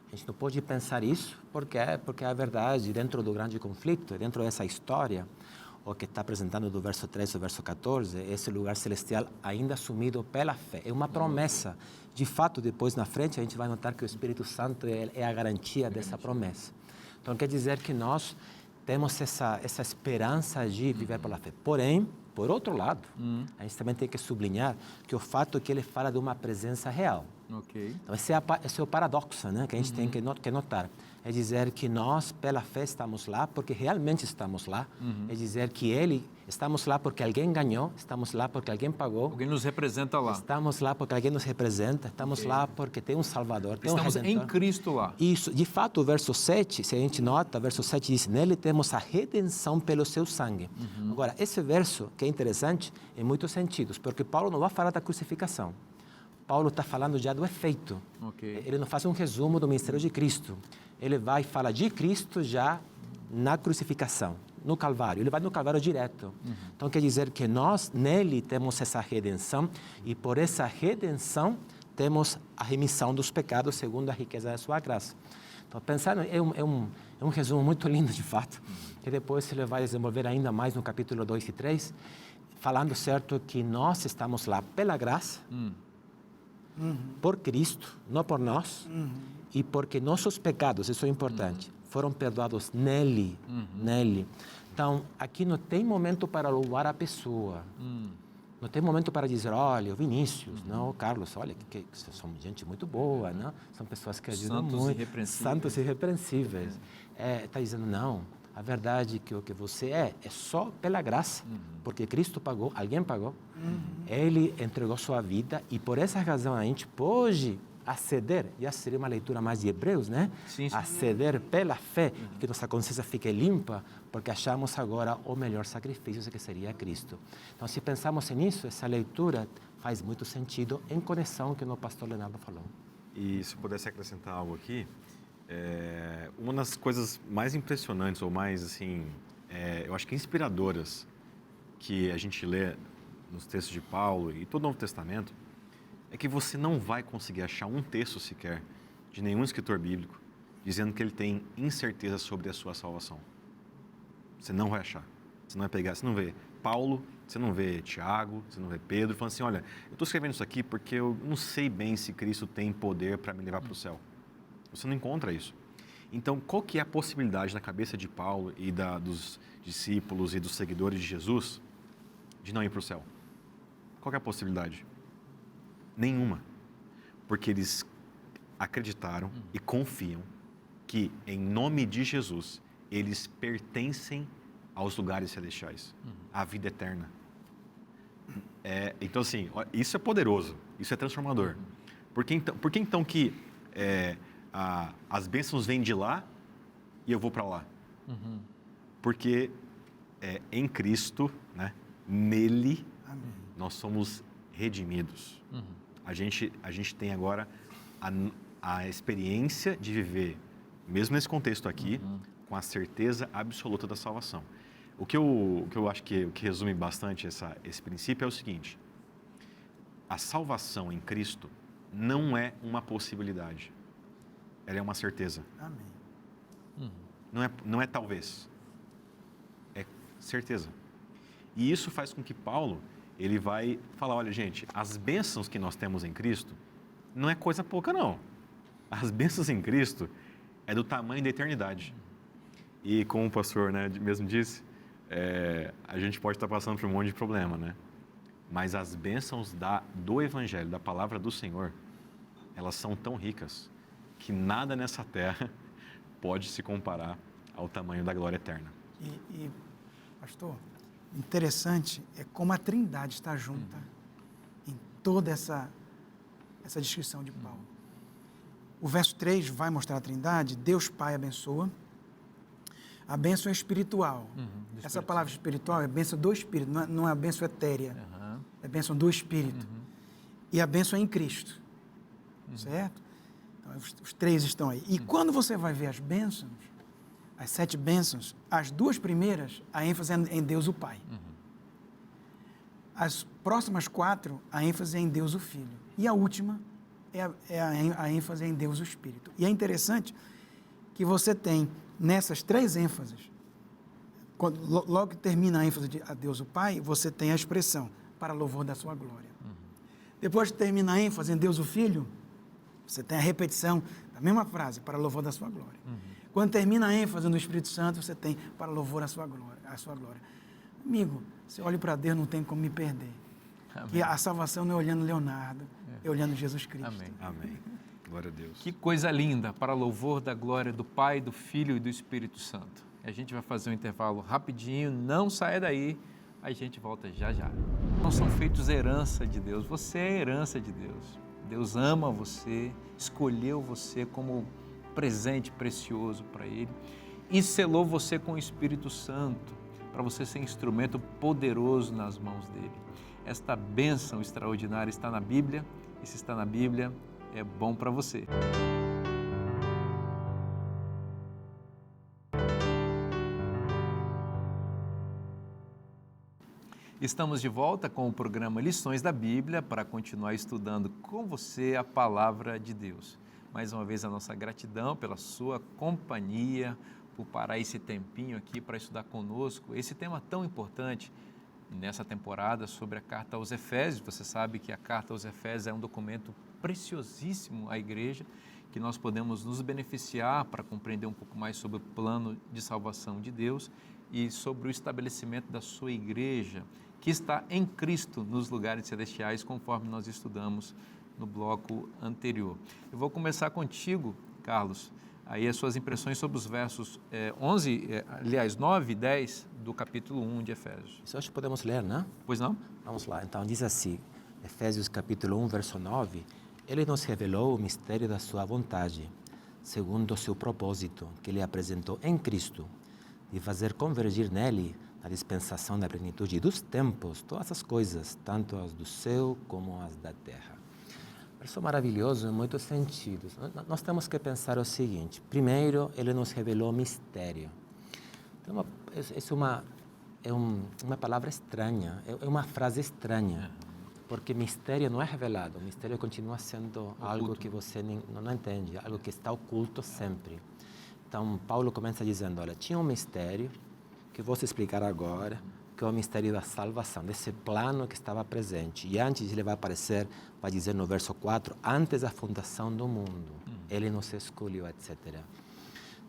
C: A gente não pode pensar isso porque a verdade, dentro do grande conflito, dentro dessa história, o que está apresentando do verso 13 ao verso 14, esse lugar celestial ainda assumido pela fé. É uma promessa. De fato, depois na frente, a gente vai notar que o Espírito Santo é a garantia dessa promessa. Então, quer dizer que nós temos essa esperança de viver pela fé. Porém, por outro lado, a gente também tem que sublinhar que o fato é que ele fala de uma presença real. Então, esse é o paradoxo, né, que a gente tem que notar. É dizer que nós, pela fé, estamos lá porque realmente estamos lá. É dizer que estamos lá porque alguém ganhou, estamos lá porque alguém pagou.
A: Alguém nos representa lá.
C: Estamos lá porque alguém nos representa, estamos lá porque tem um Salvador, tem
A: estamos
C: um Redentor.
A: em Cristo lá.
C: Isso, de fato, o verso 7, se a gente nota, o verso 7 diz, nele temos a redenção pelo seu sangue. Agora, esse verso, que é interessante, em muitos sentidos, porque Paulo não vai falar da crucificação. Paulo está falando já do efeito. Ele não faz um resumo do ministério de Cristo. Ele vai falar de Cristo já na crucificação, no Calvário. Ele vai no Calvário direto. Então, quer dizer que nós, nele, temos essa redenção e por essa redenção temos a remissão dos pecados segundo a riqueza da sua graça. Então, pensando, é um resumo muito lindo, de fato, que depois ele vai desenvolver ainda mais no capítulo 2 e 3, falando, certo, que nós estamos lá pela graça, por Cristo, não por nós, e porque nossos pecados, isso é importante, foram perdoados nele, nele. Então, aqui não tem momento para louvar a pessoa, não tem momento para dizer, olha, o Vinícius, não, o Carlos, olha, que são gente muito boa, não? São pessoas que ajudam muito, santos e irrepreensíveis. Está dizendo, não, a verdade que o que você é só pela graça, porque Cristo pagou, alguém pagou, Ele entregou sua vida e por essa razão a gente pode aceder, já seria uma leitura mais de Hebreus, né?
A: Sim.
C: Aceder pela fé, que nossa consciência fique limpa, porque achamos agora o melhor sacrifício que seria Cristo. Então, se pensamos nisso, essa leitura faz muito sentido em conexão com o que o pastor Leonardo falou.
D: E se eu pudesse acrescentar algo aqui, uma das coisas mais impressionantes ou mais, assim, eu acho que inspiradoras que a gente lê nos textos de Paulo e todo o Novo Testamento é que você não vai conseguir achar um texto sequer de nenhum escritor bíblico dizendo que ele tem incerteza sobre a sua salvação. Você não vai achar. Você não vai pegar, você não vê Paulo, você não vê Tiago, você não vê Pedro falando assim, olha, eu estou escrevendo isso aqui porque eu não sei bem se Cristo tem poder para me levar para o céu. Você não encontra isso. Então, qual que é a possibilidade na cabeça de Paulo e dos discípulos e dos seguidores de Jesus de não ir para o céu? Qual que é a possibilidade? Nenhuma. Porque eles acreditaram e confiam que, em nome de Jesus, eles pertencem aos lugares celestiais, à vida eterna. Então, assim, isso é poderoso, isso é transformador. Por que então que as bênçãos vêm de lá e eu vou para lá? Porque em Cristo, né, nele, nós somos redimidos. A gente tem agora a experiência de viver, mesmo nesse contexto aqui, com a certeza absoluta da salvação. O que eu acho que resume bastante esse princípio é o seguinte: a salvação em Cristo não é uma possibilidade, ela é uma certeza.
B: Amém.
D: Não é talvez, é certeza. E isso faz com que Paulo, ele vai falar, olha gente, as bênçãos que nós temos em Cristo não é coisa pouca não. As bênçãos em Cristo é do tamanho da eternidade. E como o pastor, né, mesmo disse, a gente pode estar passando por um monte de problema, né? Mas as bênçãos do Evangelho, da palavra do Senhor, elas são tão ricas que nada nessa terra pode se comparar ao tamanho da glória eterna.
B: E pastor, interessante é como a Trindade está junta em toda essa descrição de Paulo. O verso 3 vai mostrar a Trindade. Deus Pai abençoa. A bênção é espiritual. Essa palavra espiritual é bênção do Espírito, não é a bênção etérea. É a bênção do Espírito. E a bênção é em Cristo. Certo? Então, os três estão aí. E quando você vai ver as bênçãos, as 7 bênçãos, as 2 primeiras, a ênfase é em Deus o Pai. As próximas 4, a ênfase é em Deus o Filho. E a última a ênfase é em Deus o Espírito. E é interessante que você tem nessas 3 ênfases, logo que termina a ênfase a Deus o Pai, você tem a expressão para louvor da sua glória. Depois que termina a ênfase em Deus o Filho, você tem a repetição da mesma frase, para louvor da sua glória. Quando termina a ênfase no Espírito Santo, você tem para louvor a sua glória. Amigo, se eu olho para Deus, não tem como me perder.
A: Amém.
B: Que a salvação não é olhando Leonardo, é olhando Jesus Cristo.
A: Amém.
D: Amém. Glória a Deus.
A: Que coisa linda, para louvor da glória do Pai, do Filho e do Espírito Santo. A gente vai fazer um intervalo rapidinho, não saia daí, a gente volta já já. Não são feitos herança de Deus, você é herança de Deus. Deus ama você, escolheu você como presente precioso para Ele e selou você com o Espírito Santo, para você ser instrumento poderoso nas mãos dEle. Esta bênção extraordinária está na Bíblia, e se está na Bíblia, é bom para você. Estamos de volta com o programa Lições da Bíblia para continuar estudando com você a Palavra de Deus. Mais uma vez a nossa gratidão pela sua companhia, por parar esse tempinho aqui para estudar conosco esse tema tão importante nessa temporada sobre a Carta aos Efésios. Você sabe que a Carta aos Efésios é um documento preciosíssimo à igreja, que nós podemos nos beneficiar para compreender um pouco mais sobre o plano de salvação de Deus e sobre o estabelecimento da sua igreja, que está em Cristo nos lugares celestiais, conforme nós estudamos no bloco anterior. Eu vou começar contigo, Carlos, aí as suas impressões sobre os versos 9 e 10 do capítulo 1 de Efésios.
C: Isso acho que podemos ler, né?
A: Pois não?
C: Vamos lá. Então, diz assim, Efésios capítulo 1, verso 9, Ele nos revelou o mistério da sua vontade, segundo o seu propósito, que Ele apresentou em Cristo, de fazer convergir nele, na dispensação da plenitude dos tempos, todas as coisas, tanto as do céu como as da terra. Verso maravilhoso em muitos sentidos. Nós temos que pensar o seguinte: primeiro, Ele nos revelou o mistério. Então, é uma palavra estranha, é uma frase estranha, porque mistério não é revelado, mistério continua sendo algo que você não entende, algo que está oculto sempre. Então, Paulo começa dizendo, olha, tinha um mistério que vou te explicar agora, que é o mistério da salvação, desse plano que estava presente. E antes ele vai aparecer, vai dizer no verso 4, antes da fundação do mundo, Ele nos escolheu, etc.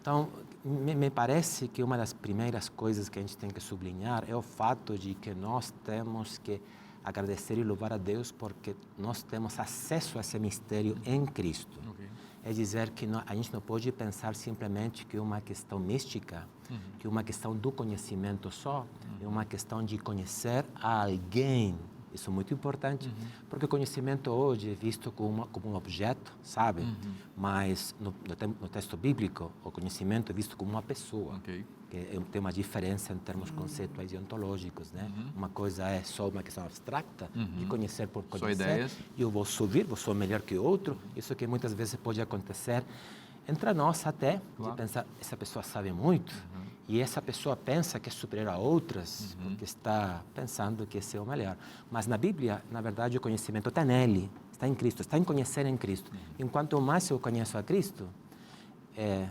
C: Então, me parece que uma das primeiras coisas que a gente tem que sublinhar é o fato de que nós temos que agradecer e louvar a Deus porque nós temos acesso a esse mistério em Cristo.
A: Okay.
C: É dizer que a gente não pode pensar simplesmente que é uma questão mística, que é uma questão do conhecimento só, é uma questão de conhecer alguém. Isso é muito importante, porque o conhecimento hoje é visto como um objeto, sabe? Mas no texto bíblico, o conhecimento é visto como uma pessoa.
A: Okay.
C: Que tem uma diferença em termos conceituais e ontológicos, né? Uma coisa é só uma questão abstrata, de conhecer por conhecer.
A: Só ideias.
C: E eu vou subir, vou ser melhor que o outro. Isso que muitas vezes pode acontecer entre nós até,
A: Claro.
C: de pensar, essa pessoa sabe muito, e essa pessoa pensa que é superior a outras, porque está pensando que esse é o melhor. Mas na Bíblia, na verdade, o conhecimento está nele, está em Cristo, está em conhecer em Cristo. Enquanto mais eu conheço a Cristo,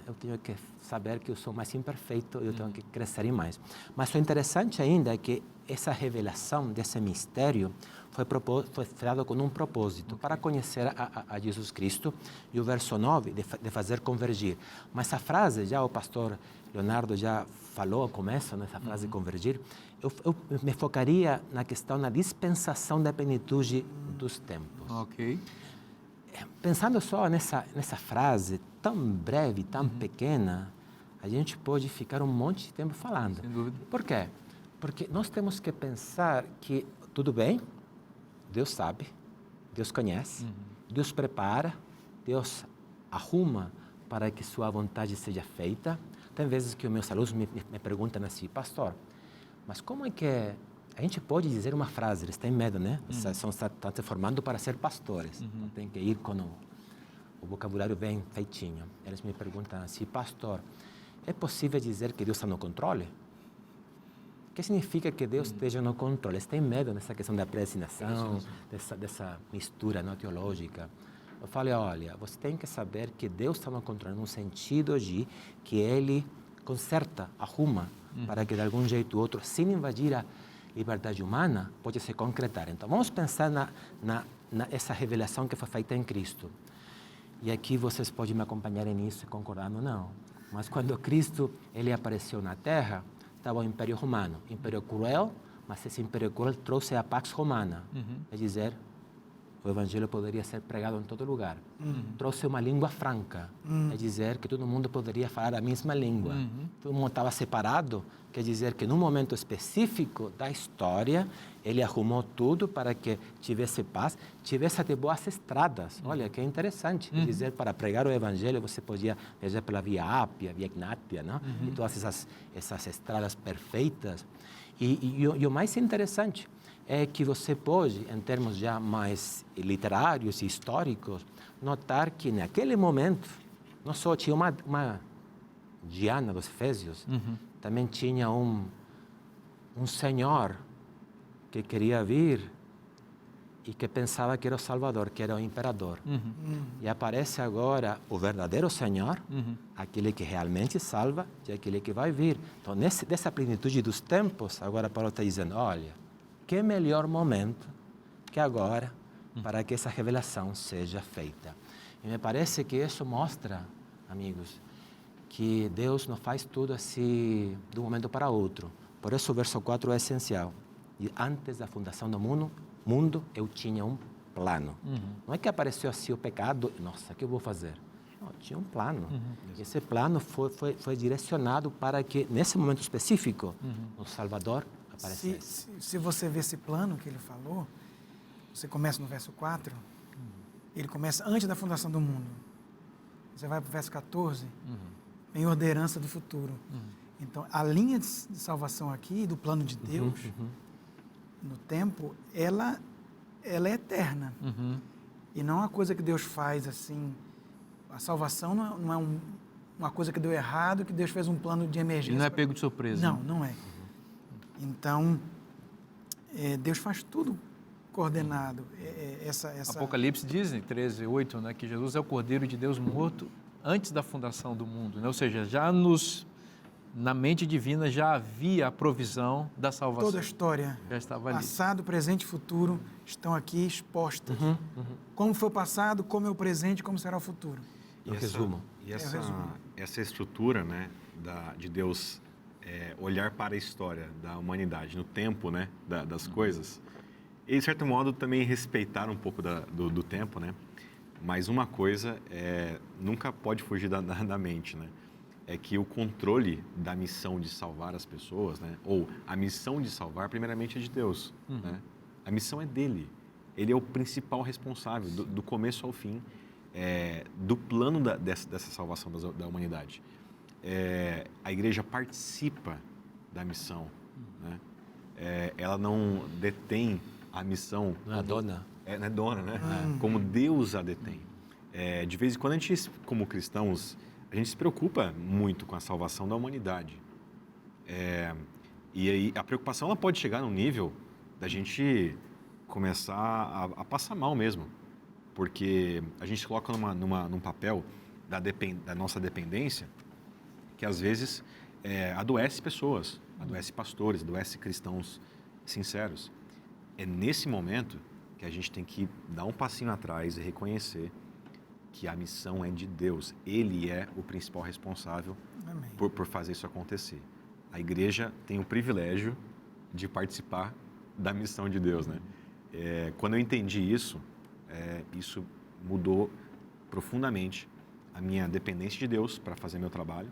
C: eu tenho que saber que eu sou mais imperfeito, eu tenho que crescer mais. Mas o interessante ainda é que essa revelação desse mistério foi dado com um propósito, para conhecer a Jesus Cristo, e o verso 9, de fazer convergir. Mas a frase, já o pastor Leonardo já falou ao começo, nessa frase convergir, eu me focaria na questão da dispensação da plenitude dos tempos.
A: Ok.
C: Pensando só nessa frase tão breve, tão pequena, a gente pode ficar um monte de tempo falando.
A: Sem dúvida.
C: Por quê? Porque nós temos que pensar que, tudo bem, Deus sabe, Deus conhece, Deus prepara, Deus arruma para que sua vontade seja feita. Tem vezes que os meus alunos me perguntam assim, pastor, mas como é que a gente pode dizer uma frase? Eles têm medo, né? Estão se formando para ser pastores. Então, tem que ir com o vocabulário bem feitinho. Eles me perguntam assim, pastor, é possível dizer que Deus está no controle? O que significa que Deus esteja no controle? Eles têm medo dessa questão da predestinação, dessa mistura não teológica. Eu falei, olha, você tem que saber que Deus está no controle no sentido de que Ele conserta, arruma, para que de algum jeito ou outro, sem invadir a liberdade humana, pode se concretar. Então, vamos pensar nessa revelação que foi feita em Cristo. E aqui vocês podem me acompanhar nisso, concordando ou não. Mas quando Cristo ele apareceu na Terra, estava o Império Romano. Império cruel, mas esse Império cruel trouxe a Pax Romana. É dizer, o Evangelho poderia ser pregado em todo lugar. Trouxe uma língua franca. É dizer que todo mundo poderia falar a mesma língua. Todo mundo estava separado. Quer dizer que num momento específico da história, ele arrumou tudo para que tivesse paz, tivesse até boas estradas. Olha, que interessante. Quer dizer, para pregar o Evangelho, você podia viajar pela Via Ápia, Via Ignátia, não? E todas essas estradas perfeitas. E o mais interessante é que você pode, em termos já mais literários e históricos, notar que naquele momento não só tinha uma Diana dos Efésios, também tinha um senhor que queria vir e que pensava que era o Salvador, que era o imperador. E aparece agora o verdadeiro Senhor, aquele que realmente salva e aquele que vai vir. Então, dessa plenitude dos tempos, agora Paulo está dizendo, olha, que melhor momento que agora para que essa revelação seja feita. E me parece que isso mostra, amigos, que Deus não faz tudo assim de um momento para outro. Por isso o verso 4 é essencial. E antes da fundação do mundo eu tinha um plano. Não é que apareceu assim o pecado, nossa, o que eu vou fazer? Não, tinha um plano. Esse plano foi direcionado para que, nesse momento específico, o Salvador aparecesse.
B: Se você vê esse plano que ele falou, você começa no verso 4, ele começa antes da fundação do mundo. Você vai para o verso 14, em ordenança do futuro. Então, a linha de salvação aqui, do plano de Deus, no tempo, ela é eterna. E não é uma coisa que Deus faz assim. A salvação não é uma coisa que deu errado, que Deus fez um plano de emergência.
A: Ele não é pego de surpresa.
B: Não, não é. Então, Deus faz tudo coordenado.
A: Apocalipse diz, 13:8, né, que Jesus é o Cordeiro de Deus morto antes da fundação do mundo. Né? Ou seja, na mente divina já havia a provisão da salvação.
B: Toda a história,
A: já estava ali.
B: Passado, presente e futuro, estão aqui expostas. Como foi o passado, como é o presente, como será o futuro.
D: Essa estrutura, né, de Deus olhar para a história da humanidade, no tempo, né, das coisas, e, de certo modo, também respeitar um pouco do tempo, né? Mas uma coisa nunca pode fugir da mente, né? É que o controle da missão de salvar as pessoas, né? Ou a missão de salvar, primeiramente, é de Deus, né? A missão é dele. Ele é o principal responsável, do começo ao fim, do plano dessa salvação da humanidade. A igreja participa da missão, né? Ela não detém a missão.
C: Não é dona.
D: Não é dona, né? Como Deus a detém. De vez em quando, a gente, como cristãos, a gente se preocupa muito com a salvação da humanidade. E aí, a preocupação ela pode chegar num nível da gente começar a passar mal mesmo. Porque a gente coloca num papel da nossa dependência, que às vezes adoece pessoas, adoece pastores, adoece cristãos sinceros. É nesse momento que a gente tem que dar um passinho atrás e reconhecer que a missão é de Deus. Ele é o principal responsável por fazer isso acontecer. A igreja tem o privilégio de participar da missão de Deus, né? Quando eu entendi isso, isso mudou profundamente a minha dependência de Deus para fazer meu trabalho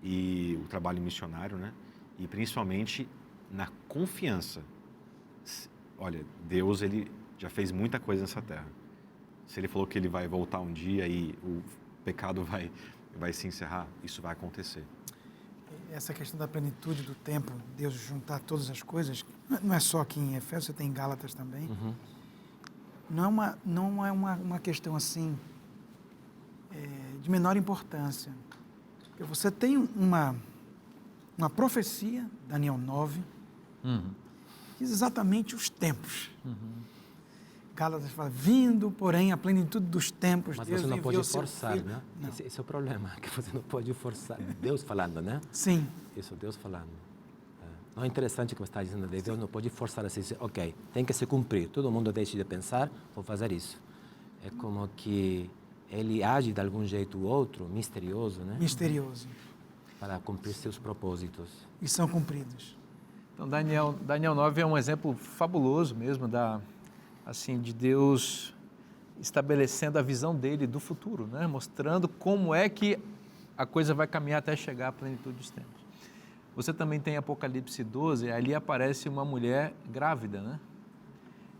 D: e o trabalho missionário, né? E principalmente na confiança. Olha, Deus, ele já fez muita coisa nessa terra. Se ele falou que ele vai voltar um dia e o pecado vai se encerrar, isso vai acontecer.
B: Essa questão da plenitude do tempo, Deus juntar todas as coisas, não é só aqui em Efésios, você tem em Gálatas também. Não é uma questão assim de menor importância. Porque você tem uma profecia, Daniel 9, que diz exatamente os tempos. Gálatas fala, vindo, porém, a plenitude dos tempos.
C: Mas
B: Deus
C: você não
B: enviou
C: pode
B: seu
C: forçar,
B: filho.
C: né?
B: Não.
C: Esse é o problema, que você não pode forçar. Deus falando, né?
B: Sim.
C: Isso, Deus falando. Não é interessante o que você está dizendo, Deus não pode forçar assim, ok, tem que se cumprir. Todo mundo deixa de pensar, vou fazer isso. É como que ele age de algum jeito ou outro, misterioso, né?
B: Misterioso.
C: Para cumprir seus propósitos.
B: E são cumpridos.
A: Então, Daniel 9 é um exemplo fabuloso mesmo de Deus estabelecendo a visão dele do futuro, né? Mostrando como é que a coisa vai caminhar até chegar à plenitude dos tempos. Você também tem Apocalipse 12, ali aparece uma mulher grávida, né?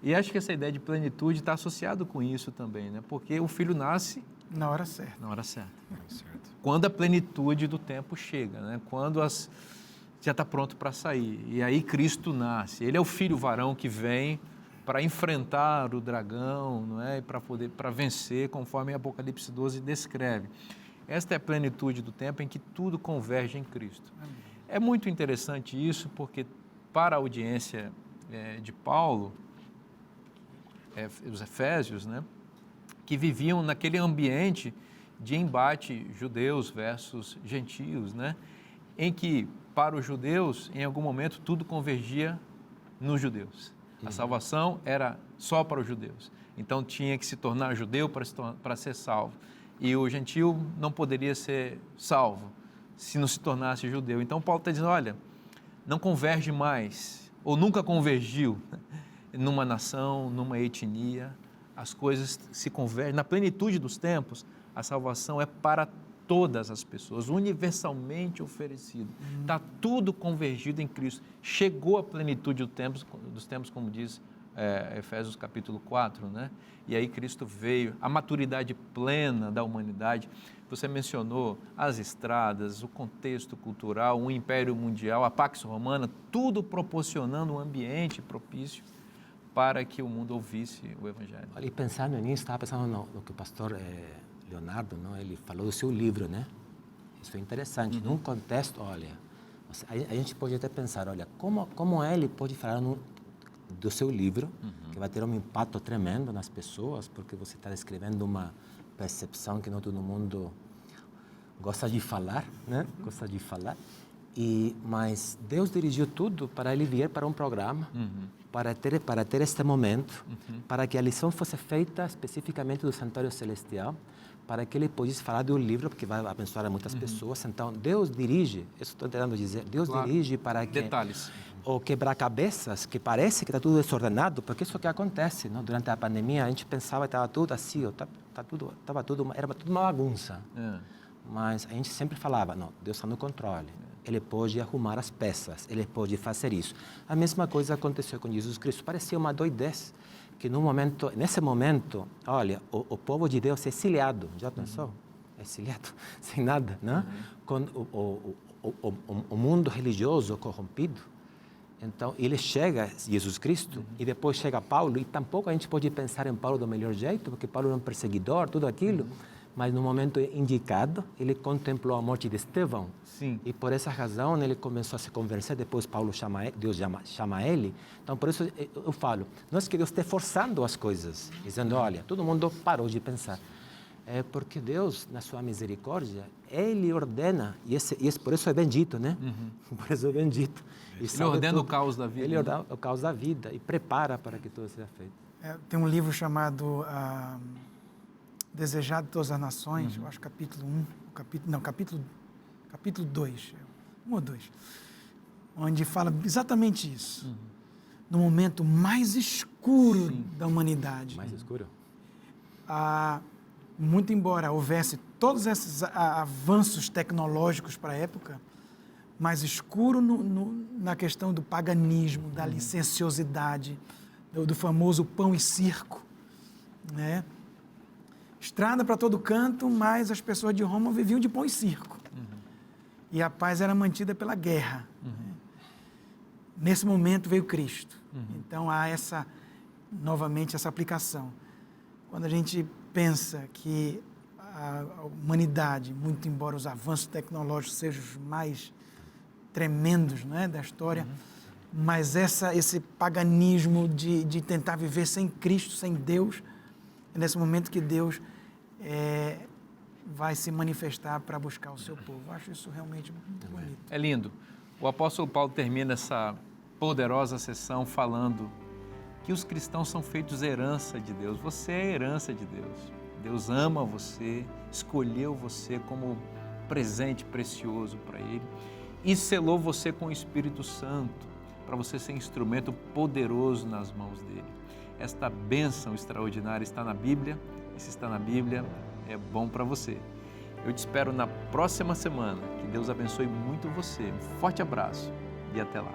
A: E acho que essa ideia de plenitude está associada com isso também, né? Porque o filho nasce
B: Na hora certa.
A: na hora certa.
D: Certo.
A: Quando a plenitude do tempo chega, né? Quando já está pronto para sair. E aí Cristo nasce. Ele é o filho varão que vem para enfrentar o dragão, não é? Para vencer, conforme Apocalipse 12 descreve. Esta é a plenitude do tempo em que tudo converge em Cristo.
B: Amém.
A: É muito interessante isso, porque para a audiência de Paulo, os Efésios, né? Que viviam naquele ambiente de embate judeus versus gentios, né? Em que, para os judeus, em algum momento, tudo convergia nos judeus. A salvação era só para os judeus. Então, tinha que se tornar judeu para ser salvo. E o gentio não poderia ser salvo se não se tornasse judeu. Então, Paulo está dizendo, olha, não converge mais, ou nunca convergiu numa nação, numa etnia. As coisas se convergem. Na plenitude dos tempos, a salvação é para todas as pessoas, universalmente oferecido. Está tudo convergido em Cristo. Chegou a plenitude dos tempos, como diz Efésios capítulo 4, né? E aí Cristo veio, a maturidade plena da humanidade. Você mencionou as estradas, o contexto cultural, o império mundial, a Pax Romana, tudo proporcionando um ambiente propício para que o mundo ouvisse o Evangelho.
C: E pensando nisso, estava pensando no que o pastor Leonardo, não, ele falou do seu livro, né? Isso é interessante. Num contexto, olha, a gente pode até pensar, olha, como ele pode falar do seu livro, que vai ter um impacto tremendo nas pessoas, porque você está descrevendo uma percepção que não todo mundo gosta de falar, né? Gosta de falar. Mas Deus dirigiu tudo para ele vir para um programa, para ter este momento, para que a lição fosse feita especificamente do Santuário Celestial, para que ele pudesse falar do livro, porque vai abençoar muitas pessoas. Então, Deus dirige, isso estou tentando dizer, Deus dirige para que...
A: Detalhes.
C: O quebra-cabeças, que parece que está tudo desordenado, porque isso que acontece, não? Durante a pandemia, a gente pensava que estava tudo assim, era tudo uma bagunça. Mas a gente sempre falava, não, Deus está no controle. Ele pode arrumar as peças, ele pode fazer isso. A mesma coisa aconteceu com Jesus Cristo. Parecia uma doidez, que nesse momento, olha, o povo de Deus é exiliado. Já pensou? É exiliado, sem nada, né? Com o mundo religioso corrompido. Então, ele chega, Jesus Cristo, e depois chega Paulo, e tampouco a gente pode pensar em Paulo do melhor jeito, porque Paulo era um perseguidor, tudo aquilo. Mas no momento indicado, ele contemplou a morte de Estevão.
A: Sim.
C: E por essa razão ele começou a se converter. Depois Deus chama ele. Então por isso eu falo, não é que Deus esteja forçando as coisas, dizendo, olha, todo mundo parou de pensar. É porque Deus, na sua misericórdia, Ele ordena, e por isso é bendito, né? Por isso é bendito.
A: Ele ordena o caos da vida.
C: Ele ordena o caos da vida e prepara para que tudo seja feito.
B: Tem um livro chamado Desejado de Todas as Nações, eu acho capítulo 1, capítulo 2, 1 ou 2, onde fala exatamente isso. No momento mais escuro da humanidade.
C: Mais escuro?
B: Muito embora houvesse todos esses avanços tecnológicos para a época, mais escuro na questão do paganismo, da licenciosidade, do famoso pão e circo, né? Estrada para todo canto, mas as pessoas de Roma viviam de pão e circo. E a paz era mantida pela guerra. Nesse momento veio Cristo. Então há novamente essa aplicação. Quando a gente pensa que a humanidade, muito embora os avanços tecnológicos sejam os mais tremendos, né, da história, mas esse paganismo de tentar viver sem Cristo, sem Deus, é nesse momento que Deus vai se manifestar para buscar o seu povo. Eu acho isso realmente muito bonito.
A: É lindo. O apóstolo Paulo termina essa poderosa sessão falando que os cristãos são feitos herança de Deus. Você é herança de Deus. Deus ama você, escolheu você como presente precioso para Ele e selou você com o Espírito Santo para você ser instrumento poderoso nas mãos dEle. Esta bênção extraordinária está na Bíblia e se está na Bíblia é bom para você. Eu te espero na próxima semana. Que Deus abençoe muito você. Um forte abraço e até lá.